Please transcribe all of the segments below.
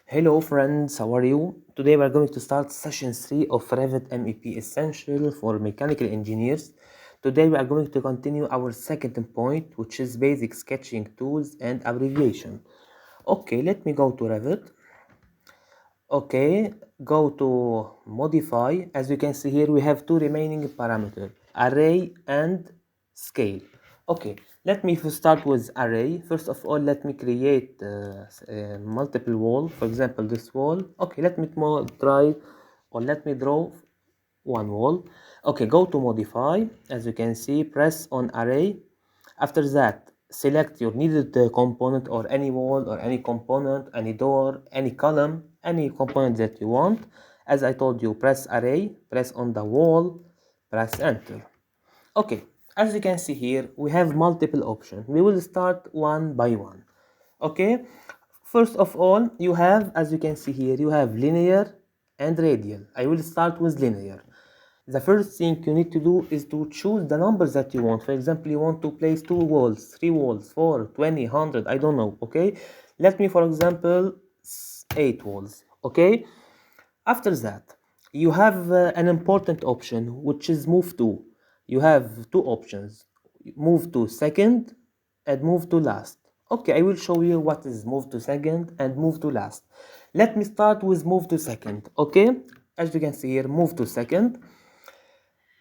Hello friends, how are you? Today we are going to start session 3 of Revit MEP Essential for Mechanical Engineers. Today we are going to continue our second point, which is basic sketching tools and abbreviation. Okay, let me go to Revit. Okay, go to modify. As you can see here, we have two remaining parameters, array and scale. Okay, let me start with array. First of all, let me create multiple wall. For example, this wall. Okay, let me try or let me draw one wall. Okay, go to modify. As you can see, press on array. After that, select your needed component or any wall or any component, any door, any column, any component that you want. As I told you, press array, press on the wall, press enter. Okay, as you can see here, we have multiple options. We will start one by one. Okay, first of all, you have, as you can see here, you have linear and radial. I will start with linear. The first thing you need to do is to choose the numbers that you want. For example, you want to place 2 walls, 3 walls, 4, 20, 100, I don't know, okay? Let me, for example, 8 walls, okay? After that, you have an important option, which is move to. You have two options, move to second and move to last. Okay, I will show you what is move to second and move to last. Let me start with move to second, okay? As you can see here, move to second.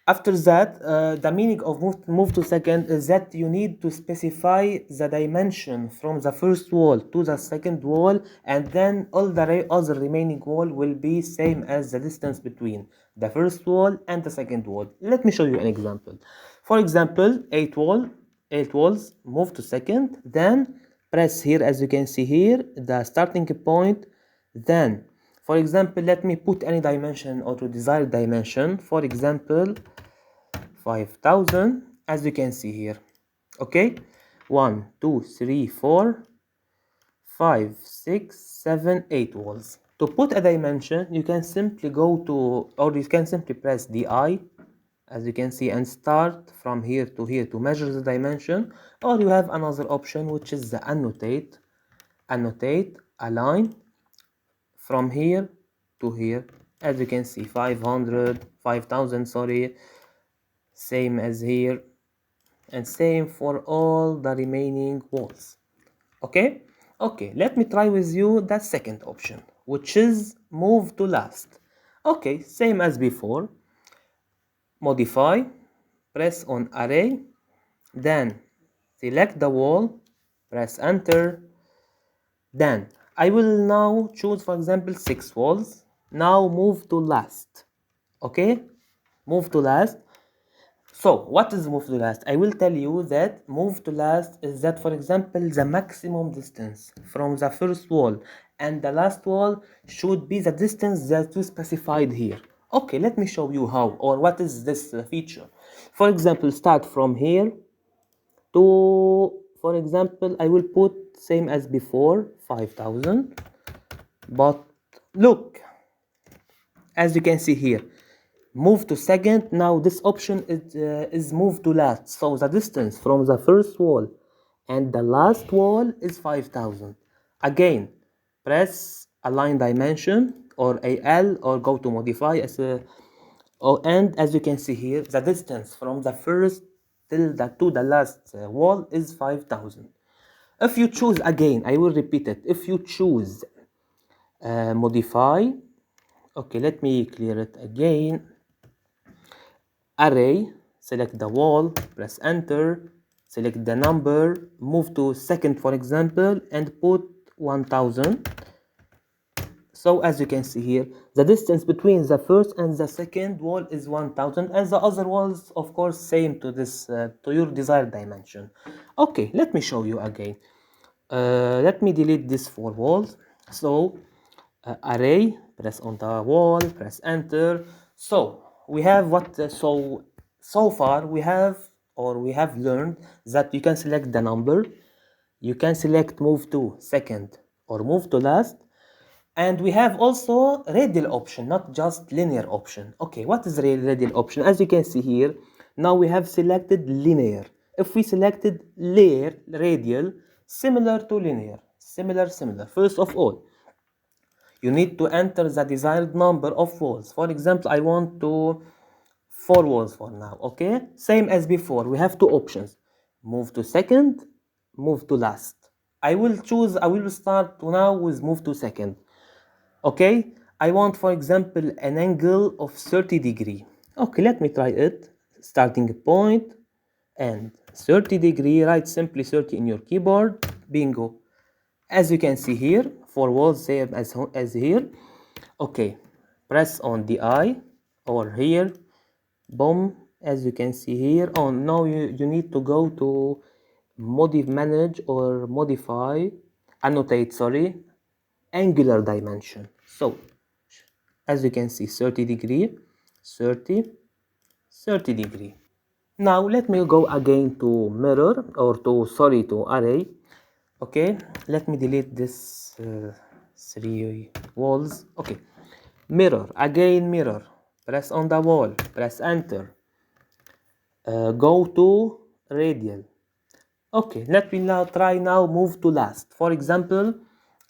After that, the meaning of move to second is that you need to specify the dimension from the first wall to the second wall, and then all the other remaining wall will be same as the distance between the first wall and the second wall. Let me show you an example. For example, 8 walls, move to second, then press here, as you can see here, the starting point, then for example, let me put any dimension or to desired dimension. For example, 5000, as you can see here. Okay, 1, 2, 3, 4, 5, 6, 7, 8 walls. To put a dimension, you can simply go to, or you can simply press DI, as you can see, and start from here to measure the dimension. Or you have another option, which is the annotate, align from here to here. As you can see, 500, 5000, sorry, same as here, and same for all the remaining walls. Okay, let me try with you that second option, which is move to last. Okay, same as before, modify, press on array, then select the wall, press enter. Then I will now choose, for example, 6 walls. Now move to last. Okay, move to last. So what is move to last? I will tell you that move to last is that, for example, the maximum distance from the first wall and the last wall should be the distance that you specified here. Okay, let me show you how, or what is this feature. For example, start from here to, for example, I will put same as before, 5000. But look, as you can see here, move to second. Now this option is move to last, so the distance from the first wall and the last wall is 5000. Again, press align dimension or AL, or go to modify as a, oh, and as you can see here, the distance from the first till the to the last wall is 5000. If you choose, again I will repeat it, if you choose modify, okay, let me clear it again, array, select the wall, press enter, select the number, move to second, for example, and put 1000. So as you can see here, the distance between the first and the second wall is 1000, and the other walls, of course, same to this to your desired dimension. Okay, let me show you again. Let me delete these 4 walls. So array, press on the wall, press enter. So we have what, so far we have, or we have learned that you can select the number, you can select move to second or move to last, and we have also radial option, not just linear option. Okay, what is radial option? As you can see here, now we have selected linear. If we selected radial, similar to linear, similar. First of all, you need to enter the desired number of walls. For example, I want to 4 walls for now, okay? Same as before, we have two options. Move to second, move to last. I will start now with move to second. Okay, I want, for example, an angle of 30 degree. Okay, let me try it. Starting point and 30 degree, write simply 30 in your keyboard, bingo. As you can see here, 4 walls same as here. Okay, press on the eye or here, boom, as you can see here. Oh, now you need to go to manage or annotate, sorry, angular dimension. So as you can see, 30 degree, 30, 30 degree. Now let me go again to mirror or to array. Okay, let me delete this 3 walls. Okay, mirror, again mirror, press on the wall, press enter, go to radial. Okay, let me now try move to last. For example,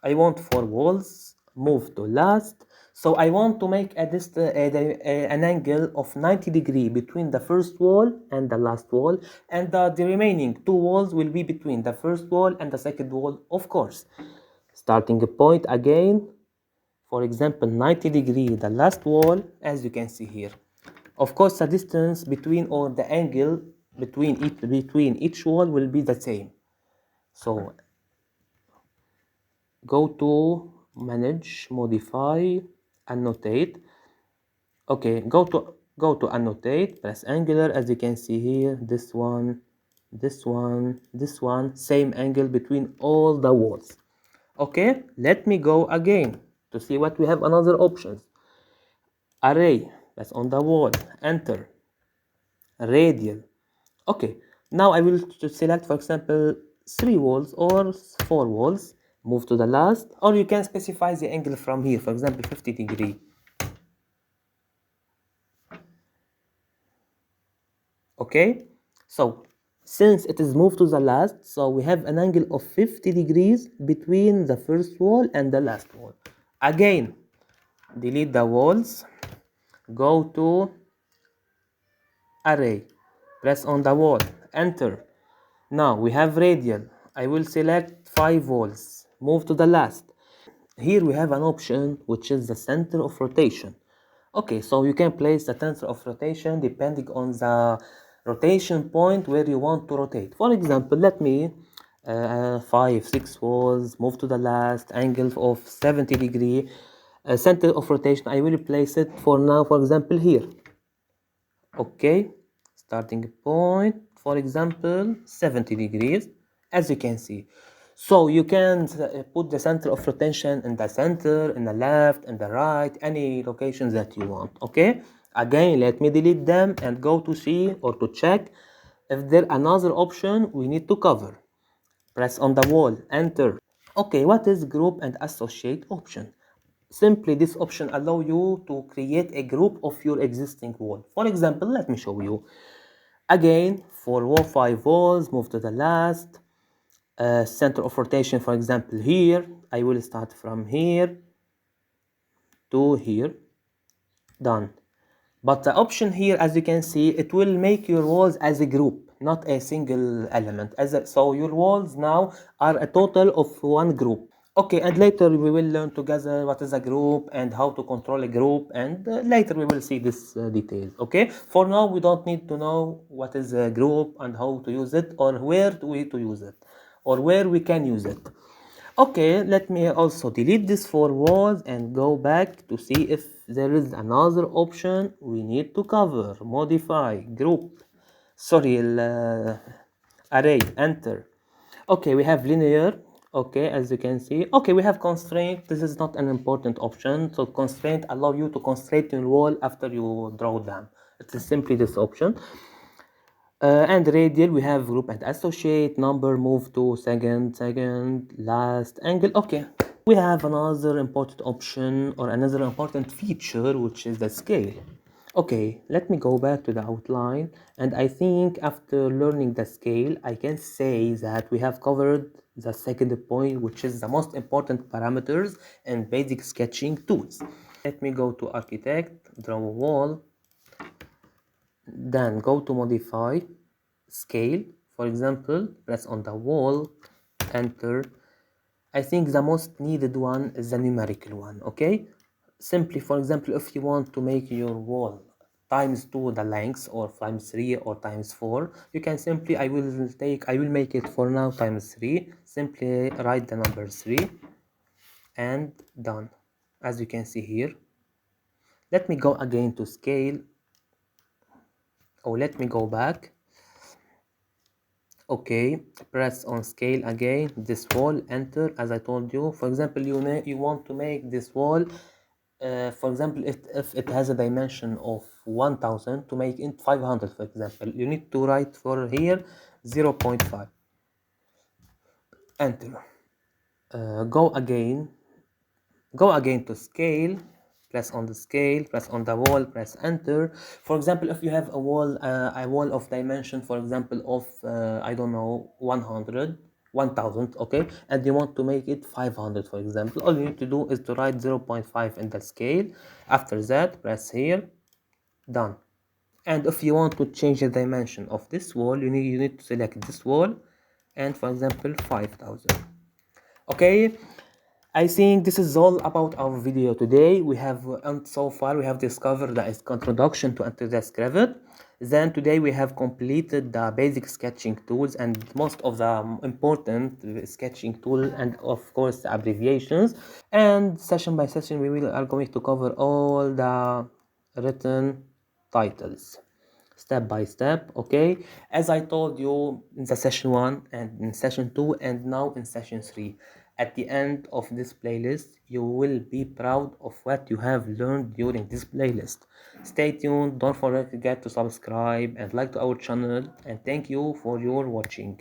I want 4 walls, move to last. So I want to make an angle of 90 degree between the first wall and the last wall, and the remaining 2 walls will be between the first wall and the second wall, of course. Starting a point again, for example, 90 degree, the last wall, as you can see here. Of course, the distance between or the angle between each wall will be the same. So go to manage, modify, annotate. Okay, go to annotate, press angular. As you can see here, this one, same angle between all the walls. Okay, let me go again to see what we have another options. Array, that's on the wall, enter, radial. Okay, now I will select, for example, 3 walls or 4 walls, move to the last, or you can specify the angle from here, for example, 50 degree. Okay, so since it is moved to the last, so we have an angle of 50 degrees between the first wall and the last wall. Again, delete the walls, go to array, press on the wall, enter. Now we have radial. I will select 5 walls, move to the last. Here we have an option which is the center of rotation. Okay, so you can place the center of rotation depending on the rotation point where you want to rotate. For example, let me 6 walls, move to the last, angle of 70 degree, center of rotation. I will place it for now, for example, here. Okay, starting point, for example, 70 degrees, as you can see. So you can put the center of rotation in the center, in the left, in the right, any locations that you want. Okay, again, let me delete them and go to see or to check if there another option we need to cover. Press on the wall, enter. Okay, what is group and associate option? Simply this option allow you to create a group of your existing wall. For example, let me show you. Again, for 5 walls, move to the last. Center of rotation, for example, here. I will start from here to here. Done. But the option here, as you can see, it will make your walls as a group, not a single element. So your walls now are a total of one group. Okay, and later we will learn together what is a group and how to control a group, and later we will see this details. Okay, for now we don't need to know what is a group and how to use it or where to use it or where we can use it. Okay, let me also delete this 4 walls and go back to see if there is another option we need to cover. Modify, group, sorry, array, enter. Okay, we have linear. Okay, as you can see. Okay, we have constraint. This is not an important option. So constraint allow you to constrain your wall after you draw them. It is simply this option. And radial, we have group and associate, number, move to second, last, angle. Okay, we have another important option or another important feature, which is the scale. Okay, let me go back to the outline, and I think after learning the scale, I can say that we have covered the second point, which is the most important parameters and basic sketching tools. Let me go to architect, draw a wall, then go to modify, scale, for example, press on the wall, enter. I think the most needed one is the numerical one, okay? Simply, for example, if you want to make your wall times 2 the length, or times 3, or times 4, you can simply, I will make it for now times 3, simply write the number 3 and done, as you can see here. Let me go again to scale, or let me go back. Okay, press on scale again, this wall, enter. As I told you, for example, you want to make this wall, for example, if it has a dimension of 1000, to make it 500, for example, you need to write for here 0.5, enter. Go again to scale, press on the scale, press on the wall, press enter. For example, if you have a wall of dimension, for example, of I don't know, 1000, okay, and you want to make it 500, for example, all you need to do is to write 0.5 in the scale. After that, press here, done. And if you want to change the dimension of this wall, you need to select this wall, and for example 5000. Okay, I think this is all about our video today. We have, and so far we have discovered the introduction to Autodesk Revit. Then today we have completed the basic sketching tools and most of the important sketching tool, and of course the abbreviations. And session by session we are going to cover all the written titles step by step. Okay, as I told you in the session 1 and in session 2 and now in session 3, at the end of this playlist you will be proud of what you have learned during this playlist. Stay tuned, don't forget to subscribe and like to our channel, and thank you for your watching.